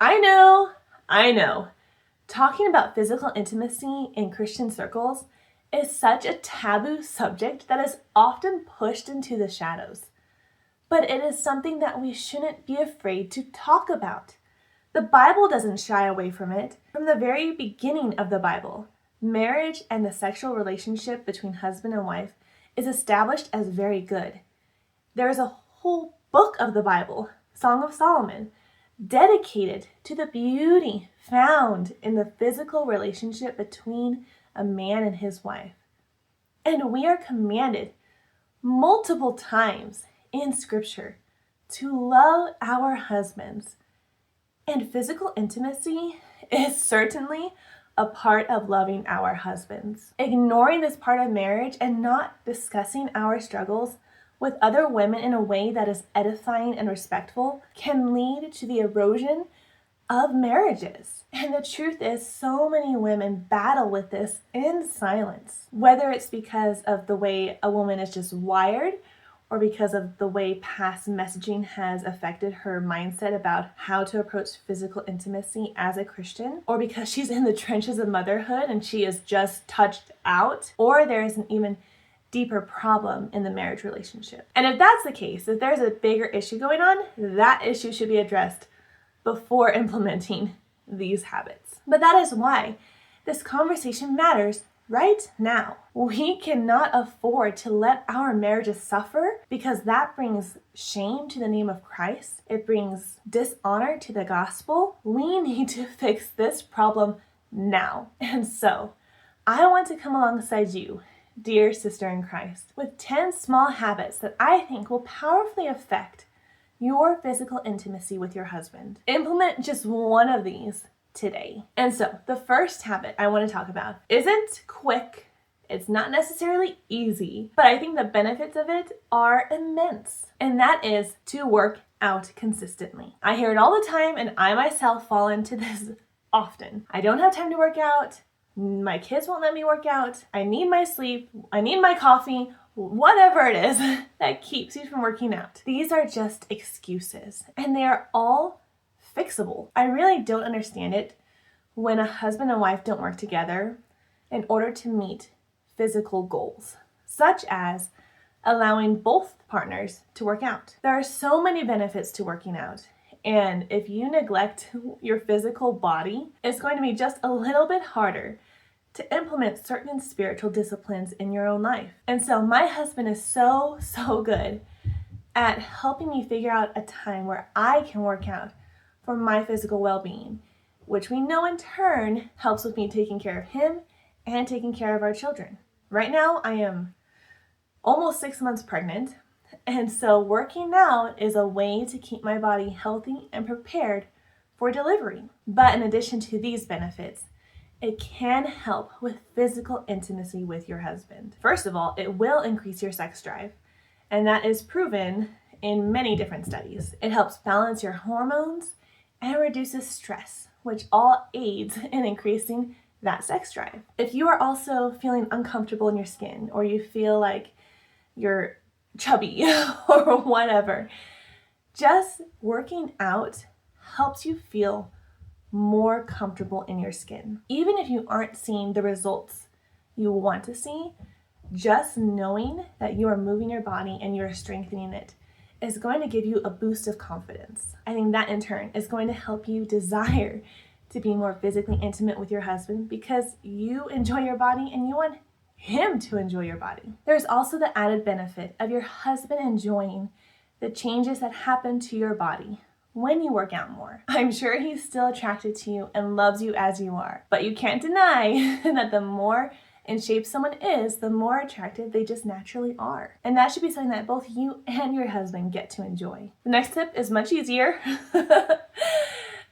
I know. Talking about physical intimacy in Christian circles is such a taboo subject that is often pushed into the shadows. But it is something that we shouldn't be afraid to talk about. The Bible doesn't shy away from it. From the very beginning of the Bible, marriage and the sexual relationship between husband and wife is established as very good. There is a whole book of the Bible, Song of Solomon, dedicated to the beauty found in the physical relationship between a man and his wife. And we are commanded multiple times in Scripture to love our husbands. And physical intimacy is certainly a part of loving our husbands. Ignoring this part of marriage and not discussing our struggles with other women in a way that is edifying and respectful can lead to the erosion of marriages. And the truth is, so many women battle with this in silence, whether it's because of the way a woman is just wired or because of the way past messaging has affected her mindset about how to approach physical intimacy as a Christian, or because she's in the trenches of motherhood and she is just touched out, or there's an even deeper problem in the marriage relationship. And if that's the case, if there's a bigger issue going on, that issue should be addressed before implementing these habits. But that is why this conversation matters right now. We cannot afford to let our marriages suffer because that brings shame to the name of Christ. It brings dishonor to the gospel. We need to fix this problem now. And so I want to come alongside you, dear sister in Christ, with 10 small habits that I think will powerfully affect your physical intimacy with your husband. Implement just one of these today. And so the first habit I want to talk about isn't quick. It's not necessarily easy, but I think the benefits of it are immense. And that is to work out consistently. I hear it all the time, and I myself fall into this often. I don't have time to work out. My kids won't let me work out. I need my sleep. I need my coffee. Whatever it is that keeps you from working out. These are just excuses, and they are all fixable. I really don't understand it when a husband and wife don't work together in order to meet physical goals, such as allowing both partners to work out. There are so many benefits to working out. And if you neglect your physical body, it's going to be just a little bit harder to implement certain spiritual disciplines in your own life. And so my husband is so good at helping me figure out a time where I can work out for my physical well-being, which we know in turn helps with me taking care of him and taking care of our children. Right now, I am almost 6 months pregnant, and so working out is a way to keep my body healthy and prepared for delivery. But in addition to these benefits, it can help with physical intimacy with your husband. First of all, it will increase your sex drive, and that is proven in many different studies. It helps balance your hormones and reduces stress, which all aids in increasing that sex drive. If you are also feeling uncomfortable in your skin, or you feel like you're chubby or whatever, just working out helps you feel more comfortable in your skin. Even if you aren't seeing the results you want to see, just knowing that you are moving your body and you're strengthening it is going to give you a boost of confidence. I think that in turn is going to help you desire to be more physically intimate with your husband because you enjoy your body and you want him to enjoy your body. There's also the added benefit of your husband enjoying the changes that happen to your body when you work out more. I'm sure he's still attracted to you and loves you as you are, but you can't deny that the more in shape someone is, the more attractive they just naturally are. And that should be something that both you and your husband get to enjoy. The next tip is much easier. The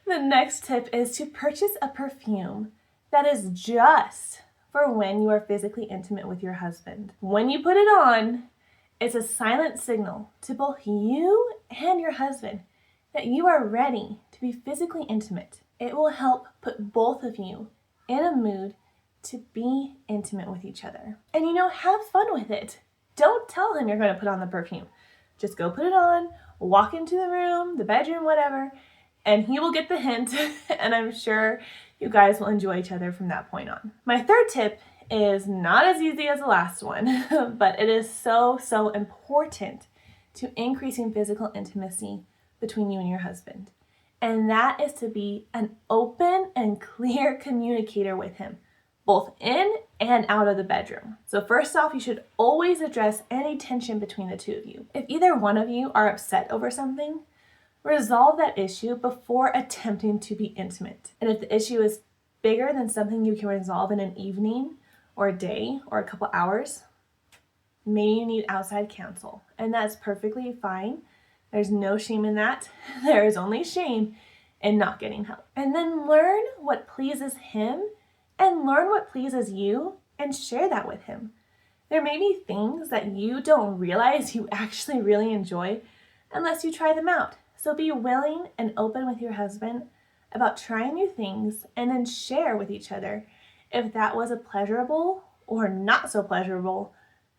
next tip is to purchase a perfume that is just for when you are physically intimate with your husband. When you put it on, it's a silent signal to both you and your husband that you are ready to be physically intimate. It will help put both of you in a mood to be intimate with each other. And have fun with it. Don't tell him you're going to put on the perfume. Just go put it on, walk into the room, the bedroom, whatever, and he will get the hint, and I'm sure you guys will enjoy each other from that point on. My third tip is not as easy as the last one, but it is so important to increasing physical intimacy between you and your husband. And that is to be an open and clear communicator with him, both in and out of the bedroom. So first off, you should always address any tension between the two of you. If either one of you are upset over something, resolve that issue before attempting to be intimate. And if the issue is bigger than something you can resolve in an evening or a day or a couple hours, maybe you need outside counsel. And that's perfectly fine. There's no shame in that. There is only shame in not getting help. And then learn what pleases him and learn what pleases you and share that with him. There may be things that you don't realize you actually really enjoy unless you try them out. So be willing and open with your husband about trying new things and then share with each other if that was a pleasurable or not so pleasurable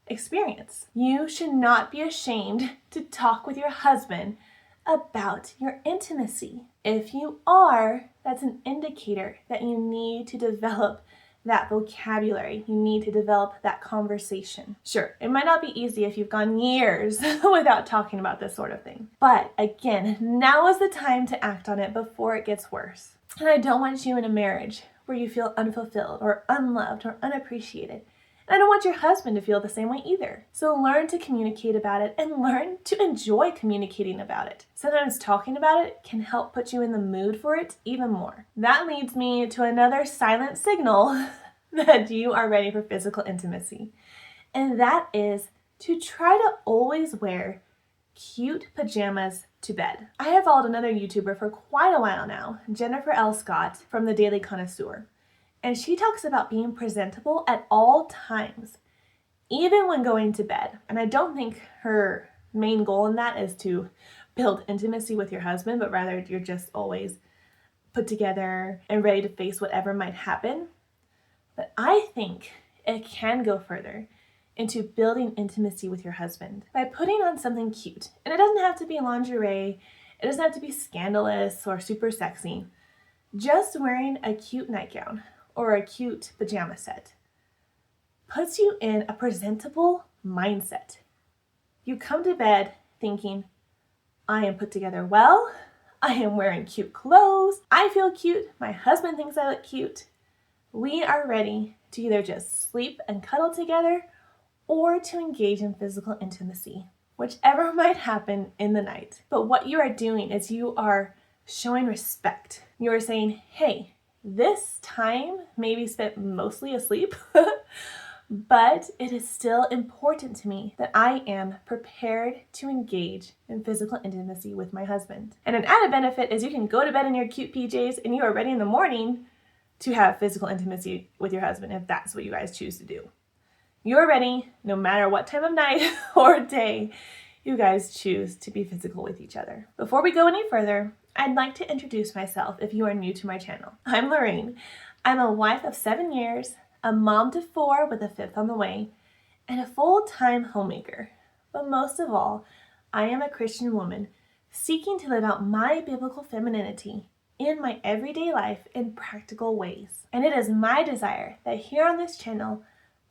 experience. You should not be ashamed to talk with your husband about your intimacy. If you are, that's an indicator that you need to develop that vocabulary. You need to develop that conversation. Sure, it might not be easy if you've gone years without talking about this sort of thing. But again, now is the time to act on it before it gets worse. And I don't want you in a marriage where you feel unfulfilled or unloved or unappreciated. And I don't want your husband to feel the same way either. So learn to communicate about it and learn to enjoy communicating about it. Sometimes talking about it can help put you in the mood for it even more. That leads me to another silent signal that you are ready for physical intimacy. And that is to try to always wear cute pajamas to bed. I have followed another YouTuber for quite a while now, Jennifer L. Scott from The Daily Connoisseur. And she talks about being presentable at all times, even when going to bed. And I don't think her main goal in that is to build intimacy with your husband, but rather you're just always put together and ready to face whatever might happen. But I think it can go further into building intimacy with your husband by putting on something cute. And it doesn't have to be lingerie, it doesn't have to be scandalous or super sexy. Just wearing a cute nightgown or a cute pajama set puts you in a presentable mindset. You come to bed thinking, I am put together well, I am wearing cute clothes, I feel cute, my husband thinks I look cute. We are ready to either just sleep and cuddle together or to engage in physical intimacy, whichever might happen in the night. But what you are doing is you are showing respect. You are saying, hey, this time may be spent mostly asleep, but it is still important to me that I am prepared to engage in physical intimacy with my husband. And an added benefit is you can go to bed in your cute PJs and you are ready in the morning to have physical intimacy with your husband if that's what you guys choose to do. You're ready no matter what time of night or day you guys choose to be physical with each other. Before we go any further, I'd like to introduce myself if you are new to my channel. I'm Lorraine. I'm a wife of 7 years, a mom to 4 with a 5th on the way, and a full-time homemaker. But most of all, I am a Christian woman seeking to live out my biblical femininity in my everyday life in practical ways. And it is my desire that here on this channel,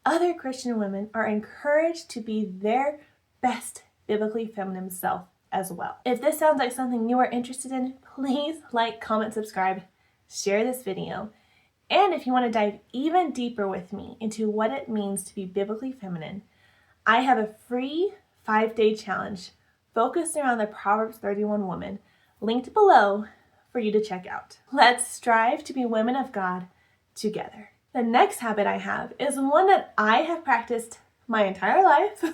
other Christian women are encouraged to be their best biblically feminine self as well. If this sounds like something you are interested in, please like, comment, subscribe, share this video. And if you want to dive even deeper with me into what it means to be biblically feminine, I have a free 5-day challenge focused around the Proverbs 31 woman linked below for you to check out. Let's strive to be women of God together. The next habit I have is one that I have practiced my entire life.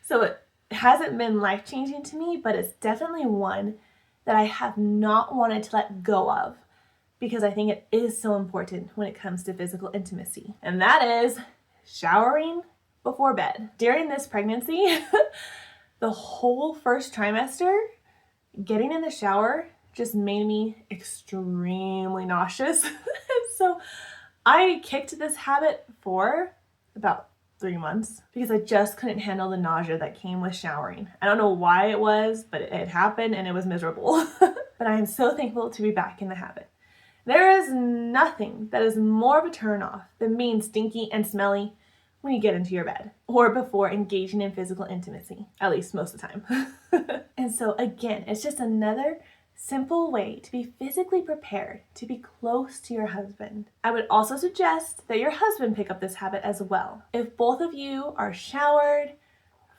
So it hasn't been life-changing to me, but it's definitely one that I have not wanted to let go of because I think it is so important when it comes to physical intimacy. And that is showering before bed. During this pregnancy, the whole first trimester, getting in the shower just made me extremely nauseous. So I kicked this habit for about 3 months because I just couldn't handle the nausea that came with showering. I don't know why it was, but it happened and it was miserable. but I am so thankful to be back in the habit. There is nothing that is more of a turn-off than being stinky and smelly when you get into your bed or before engaging in physical intimacy, at least most of the time. And so again, it's just another simple way to be physically prepared to be close to your husband. I would also suggest that your husband pick up this habit as well. If both of you are showered,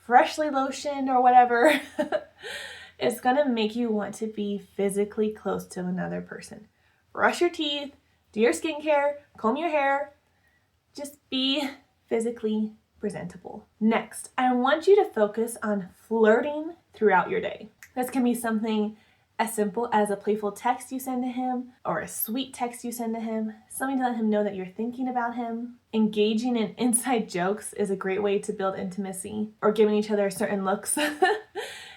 freshly lotioned, or whatever, it's gonna make you want to be physically close to another person. Brush your teeth, do your skincare, comb your hair, just be physically presentable. Next, I want you to focus on flirting throughout your day. This can be something as simple as a playful text you send to him or a sweet text you send to him, something to let him know that you're thinking about him. Engaging in inside jokes is a great way to build intimacy, or giving each other certain looks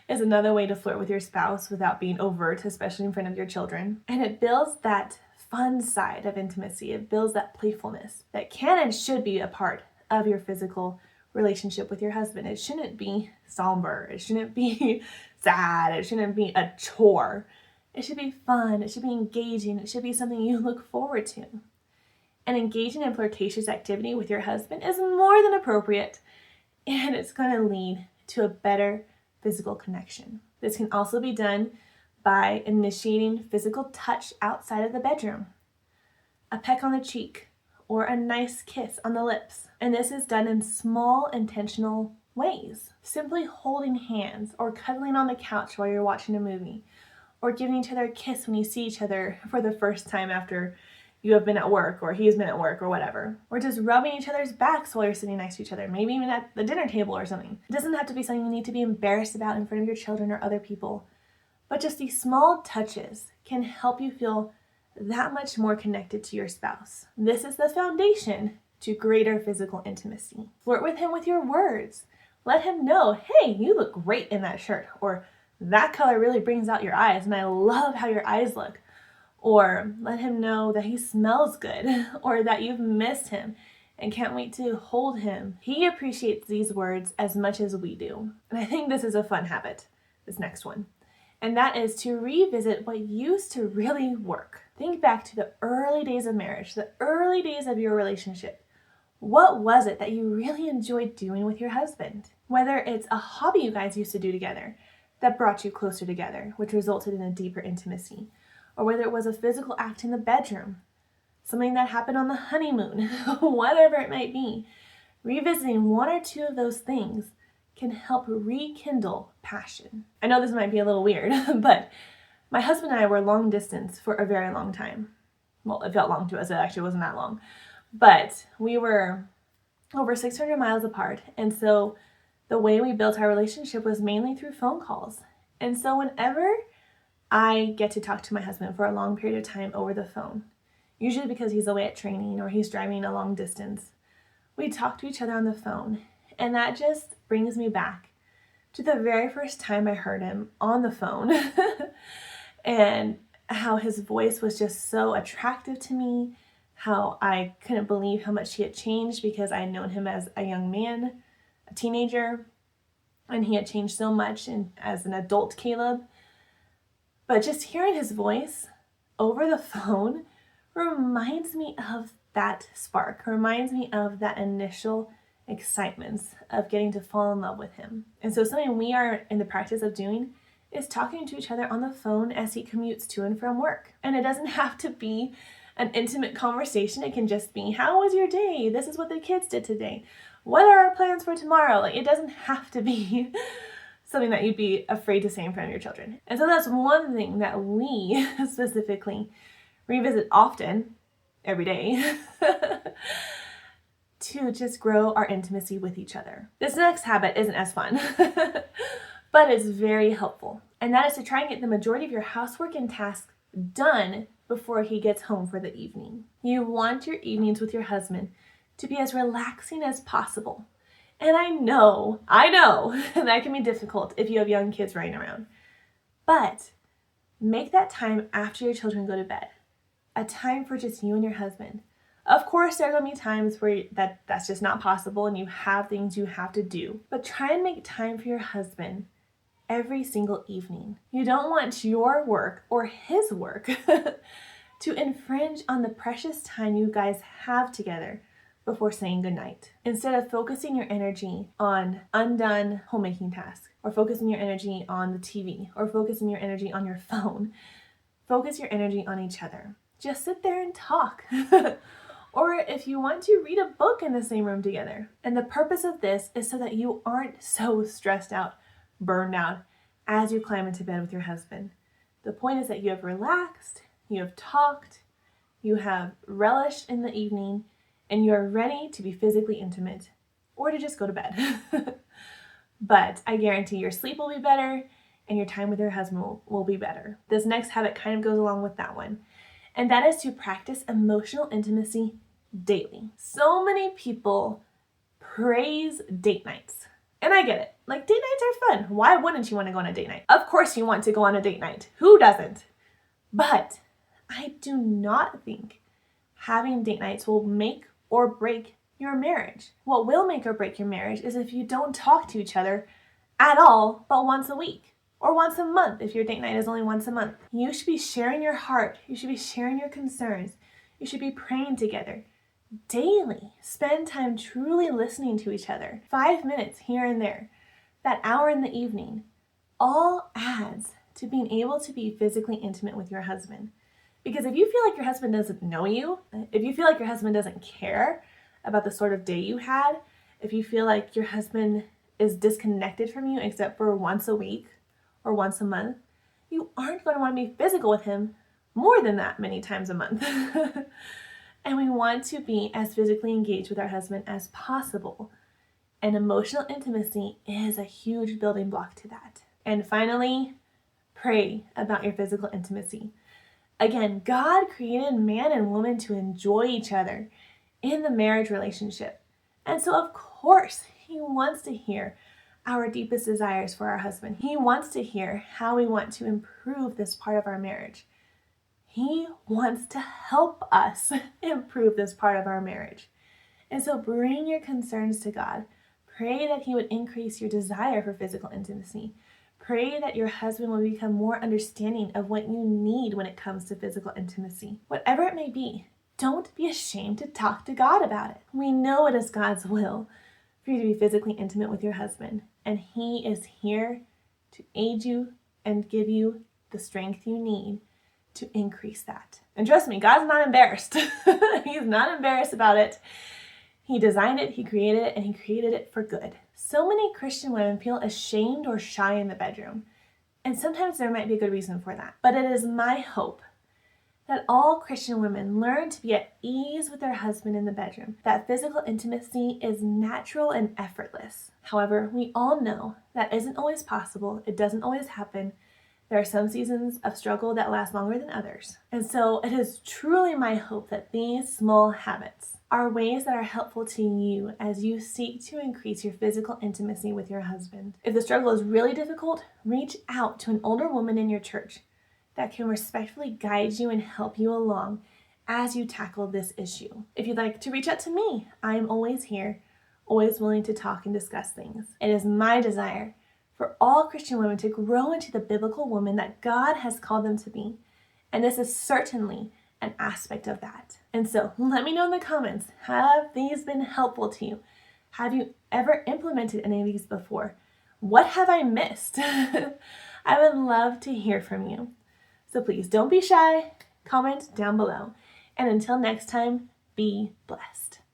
is another way to flirt with your spouse without being overt, especially in front of your children. And it builds that fun side of intimacy. It builds that playfulness that can and should be a part of your physical relationship with your husband. It shouldn't be somber. It shouldn't be sad. It shouldn't be a chore. It should be fun. It should be engaging. It should be something you look forward to. And engaging in flirtatious activity with your husband is more than appropriate, and it's going to lead to a better physical connection. This can also be done by initiating physical touch outside of the bedroom. A peck on the cheek or a nice kiss on the lips. And this is done in small, intentional ways. Simply holding hands or cuddling on the couch while you're watching a movie, or giving each other a kiss when you see each other for the first time after you have been at work or he's been at work or whatever. Or just rubbing each other's backs while you're sitting next to each other, maybe even at the dinner table or something. It doesn't have to be something you need to be embarrassed about in front of your children or other people, but just these small touches can help you feel that much more connected to your spouse. This is the foundation to greater physical intimacy. Flirt with him with your words. Let him know, hey, you look great in that shirt, or that color really brings out your eyes and I love how your eyes look. Or let him know that he smells good, or that you've missed him and can't wait to hold him. He appreciates these words as much as we do. And I think this is a fun habit, this next one. And that is to revisit what used to really work. Think back to the early days of marriage, the early days of your relationship. What was it that you really enjoyed doing with your husband? Whether it's a hobby you guys used to do together that brought you closer together, which resulted in a deeper intimacy, or whether it was a physical act in the bedroom, something that happened on the honeymoon, whatever it might be. Revisiting one or two of those things can help rekindle passion. I know this might be a little weird, but my husband and I were long distance for a very long time. Well, it felt long to us. It actually wasn't that long. But we were over 600 miles apart. And so the way we built our relationship was mainly through phone calls. And so whenever I get to talk to my husband for a long period of time over the phone, usually because he's away at training or he's driving a long distance, we talk to each other on the phone. And that just brings me back to the very first time I heard him on the phone and how his voice was just so attractive to me, how I couldn't believe how much he had changed because I had known him as a young man, a teenager, and he had changed so much as an adult Caleb. But just hearing his voice over the phone reminds me of that spark, reminds me of that initial excitement of getting to fall in love with him. And so something we are in the practice of doing is talking to each other on the phone as he commutes to and from work. And it doesn't have to be an intimate conversation. It can just be, how was your day? This is what the kids did today. What are our plans for tomorrow? Like, it doesn't have to be something that you'd be afraid to say in front of your children. And so that's one thing that we specifically revisit often, every day, to just grow our intimacy with each other. This next habit isn't as fun, but it's very helpful. And that is to try and get the majority of your housework and tasks done before he gets home for the evening. You want your evenings with your husband to be as relaxing as possible. And I know that can be difficult if you have young kids running around. But make that time after your children go to bed a time for just you and your husband. Of course, there are going to be times where that's just not possible and you have things you have to do. But try and make time for your husband every single evening. You don't want your work or his work to infringe on the precious time you guys have together before saying goodnight. Instead of focusing your energy on undone homemaking tasks, or focusing your energy on the TV, or focusing your energy on your phone, focus your energy on each other. Just sit there and talk. Or if you want to, read a book in the same room together. And the purpose of this is so that you aren't so stressed out, burned out, as you climb into bed with your husband. The point is that you have relaxed, you have talked, you have relished in the evening, and you are ready to be physically intimate, or to just go to bed. But I guarantee your sleep will be better, and your time with your husband will be better. This next habit kind of goes along with that one. And that is to practice emotional intimacy daily. So many people praise date nights. And I get it. Like, date nights are fun. Why wouldn't you want to go on a date night? Of course you want to go on a date night. Who doesn't? But I do not think having date nights will make or break your marriage. What will make or break your marriage is if you don't talk to each other at all but once a week. Or once a month, if your date night is only once a month. You should be sharing your heart. You should be sharing your concerns. You should be praying together daily. Spend time truly listening to each other. 5 minutes here and there. That hour in the evening. All adds to being able to be physically intimate with your husband. Because if you feel like your husband doesn't know you, if you feel like your husband doesn't care about the sort of day you had, if you feel like your husband is disconnected from you except for once a week, or once a month, you aren't going to want to be physical with him more than that many times a month. And we want to be as physically engaged with our husband as possible. And emotional intimacy is a huge building block to that. And finally, pray about your physical intimacy. Again, God created man and woman to enjoy each other in the marriage relationship. And so of course, he wants to hear our deepest desires for our husband. He wants to hear how we want to improve this part of our marriage. He wants to help us improve this part of our marriage. And so bring your concerns to God. Pray that he would increase your desire for physical intimacy. Pray that your husband will become more understanding of what you need when it comes to physical intimacy. Whatever it may be, don't be ashamed to talk to God about it. We know it is God's will for you to be physically intimate with your husband. And he is here to aid you and give you the strength you need to increase that. And trust me, God's not embarrassed. He's not embarrassed about it. He designed it, he created it, and he created it for good. So many Christian women feel ashamed or shy in the bedroom. And sometimes there might be a good reason for that. But it is my hope that all Christian women learn to be at ease with their husband in the bedroom, that physical intimacy is natural and effortless. However, we all know that isn't always possible. It doesn't always happen. There are some seasons of struggle that last longer than others. And so it is truly my hope that these small habits are ways that are helpful to you as you seek to increase your physical intimacy with your husband. If the struggle is really difficult, reach out to an older woman in your church that can respectfully guide you and help you along as you tackle this issue. If you'd like to reach out to me, I'm always here, always willing to talk and discuss things. It is my desire for all Christian women to grow into the biblical woman that God has called them to be. And this is certainly an aspect of that. And so let me know in the comments, have these been helpful to you? Have you ever implemented any of these before? What have I missed? I would love to hear from you. So please don't be shy, comment down below. And until next time, be blessed.